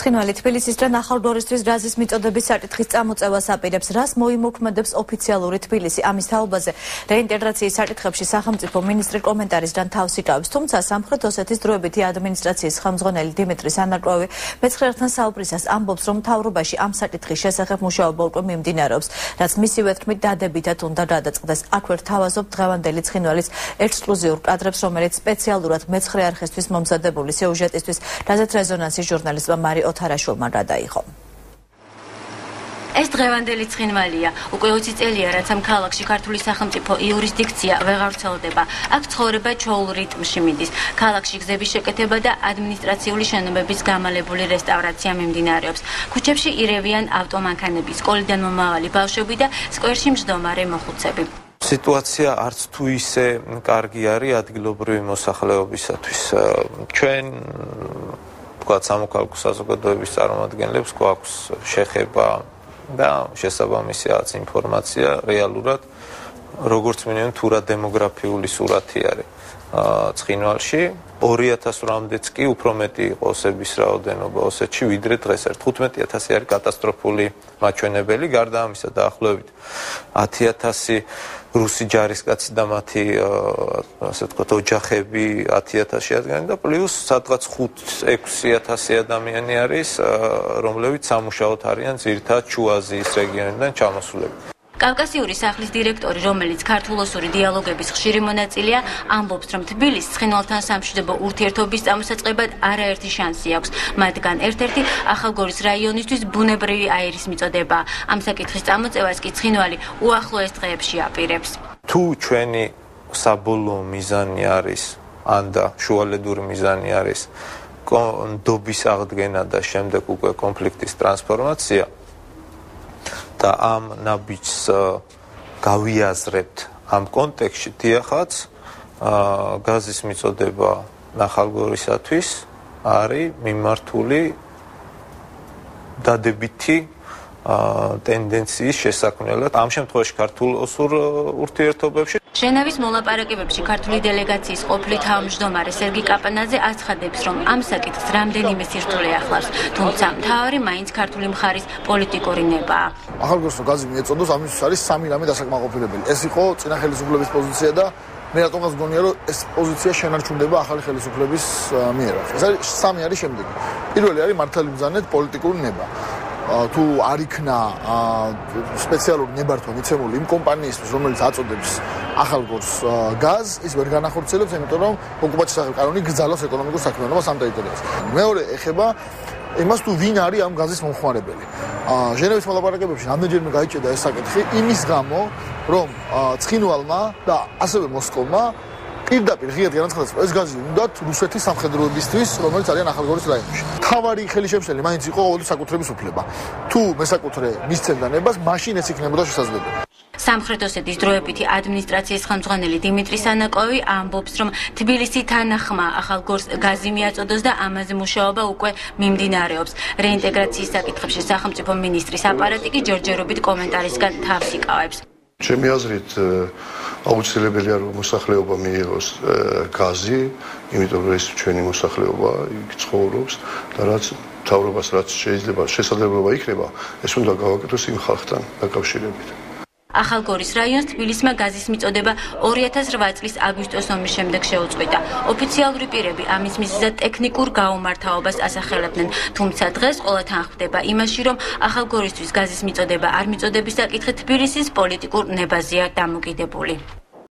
ცხინვალი თბილისისთან ახალგორისთვის რაზის მიწოდების საკითხის წამოწევას აპირებს, რას მოიმოქმედებს ოფიციალური თბილისი. ამის თაობაზე რეინტეგრაციის საკითხებში სახელმწიფო მინისტრი კომენტარისგან თავს იკავებს, თუმცა სამხრეთ ოსეთის დროებითი ადმინისტრაციის ხელმძღვანელი დიმიტრი სანაკვევი მეცხრეებთან საუბრისას ამბობს, რომ მთავრობაში ამ საკითხის შესახებ მუშაობა უკვე მიმდინარეობს, რაც მისივე თქმით დადებითად უნდა გადაწყდეს. აქვე რთავაზობ დღევანდელი ცხინვალის ექსკლუზიურ კადრებს, რომელიც სპეციალურად მეცხრე არხისთვის მომზადებული სიუჟეტისთვის რაზეც რეზონანსის ჟურნალისტმა მარი ოთარაშვილმა გადაიღო. ეს დღევანდელი ცხინვალია. უკვე 20 წელია, რაც ამ ქალაქში ქართული სახელმწიფო იურისდიქცია ვეღარ ვრცელდება. აქ ცხოვრება ჩვეულ რიტმში მიდის. ქალაქში გზების შეკეთება და ადმინისტრაციული შენობების გამალებული რესტავრაცია მიმდინარეობს. ქუჩებში ირევიან ავტომანქანები, სკოლიდან მომავალი ბავშვები და სკვერში მჯდომარე მოხუცები. სიტუაცია არც თუ ისე კარგი არის ადგილობრივი მოსახლეობისათვის. ჩვენ სამოქალაქო საზოგადოების წარმომადგენლებს გვაქვს შეხება და შესაბამისი ინფორმაცია რეალურად როგორც მინიმუმ თუ რა დემოგრაფიული სურათი არის ცხინვალში 2000-მდეც კი უფრო მეტი იყო ოსების რაოდენობა ოსეთში ვიდრე დღეს არის 15000 არის კატასტროფული მაჩვენებელი გარდა ამისა დაახლოებით 10000 რუსი ჯარისკაცი და მათი ასე ვთქვათ ოჯახები 10000 შეადგენენ და პლუს სადღაც 5-6000 ადამიანი არის რომლებიც სამუშაოდ არიან ძირითადად შუა აზიის რეგიონიდან ჩამოსულები. კავკასიური სახლის დირექტორი, რომელიც ქართულ-ოსური დიალოგების ხშირი მონაწილეა, ამბობს, რომ თბილისს ცხინვალთან სამშვიდობო ურთიერთობის წამოსაწყებად არაერთი შანსი აქვს, მათგან ერთ-ერთი ახალგორის რაიონისთვის ბუნებრივი აირის მიწოდება. ამ საკითხის წამოწევას კი ცხინვალი უახლოეს დღეებში აპირებს. თუ ჩვენი საბოლოო მიზანი არის, ანდა შუალედური მიზანი არის ნდობის აღდგენა და შემდეგ უკვე კონფლიქტის ტრანსფორმაცია და ამ ნაბიჯს გავიაზრებთ ამ კონტექსტში დიახაც გაზის მიწოდება ახალგორისათვის არის მიმართული დადებითი ტენდენციის შესაქმნელად ამ შემთხვევაში ქართულ-ოსურ ურთიერთობებში ჟენევის მოლაპარაკებებში ქართული დელეგაციის ყოფილი თავმჯდომარე სერგი კაპანაძე აცხადებს, რომ ამ საკითხს რამდენიმე სირთულე ახლავს, თუმცა მთავარი მაინც ქართული მხარის პოლიტიკური ნებაა. ახალგორს გაზი მიეწოდოს, ამისთვის არის სამი რამე დასაკმაყოფილებელი. ეს იყო წინა ხელისუფლების პოზიცია და მე რატომღაც გონია, რომ ეს პოზიცია შენარჩუნდება ახალი ხელისუფლების მიერაც. ეს არის სამი არის შემდეგი. პირველი არის მართალი ბრძანეთ პოლიტიკური ნება. თუ არ იქნა სპეციალური ნებართვა მიცემული იმ კომპანიისთვის, რომელიც აწოდებს ახალგორს გაზს, ის ვერ განახორციელებს, იმიტომ რომ ოკუპაციის სახელი კანონი გძალავს ეკონომიკურ საქმიანობას ამ ტერიტორიაზე. მეორე ეხება იმას თუ ვინ არის ამ გაზის მომხმარებელი. ჟენევის მოლაპარაკებებში რამდენჯერმე გაიჭედა ეს საკითხი იმის გამო, რომ ცხინვალმა და ასევე მოსკოვმა პირდაპირ ღიად განაცხადეს, ეს გაზი უნდათ რუსეთის სამხედროებისთვის, რომელიც არიან ახალგორის რაიონში. თავარი ხელისშემშელი მაინც იყო ყოველთვის საკუთრების უფლება. თუ მესაკუთრე მისცემდა ნებას, მაშინ ეს იქნებოდა შესაძლებელი. სამხრეთ ოსეთის დროებითი ადმინისტრაციის ხელმძღვანელი დიმიტრი სანაკვევი ამბობს, რომ თბილისი თანახმა ახალგორს გაზი მიაწოდოს და ამაზე მუშაობა უკვე მიმდინარეობს. რეინტეგრაციის საკითხებში სახელმწიფო მინისტრის აპარატი კი ჯერჯერობით კომენტარისგან თავს იკავებს. ჩემი აზრით აუცილებელია რომ მოსახლეობა მიიღოს გაზი, იმიტომ რომ ეს ჩვენი მოსახლეობა იქ ცხოვრობს და რაც მთავრობას რაც შეიძლება შესაძლებლობა იქნება, ეს უნდა გავაკეთოს იმ ხალხთან დაკავშირებით. ახალგორის რაიონს თბილისმა გაზის მიწოდება 2008 წლის აგვისტოს ომის შემდეგ შეუწყვეტა. ოფიციალური პირები ამის მიზეზად ტექნიკურ გაუმართავობას ასახელებდნენ, თუმცა დღეს ყველა თანხმდება იმაში, რომ ახალგორისთვის გაზის მიწოდება არ მიწოდების საკითხი თბილისის პოლიტიკურ ნებაზეა დამოკიდებული.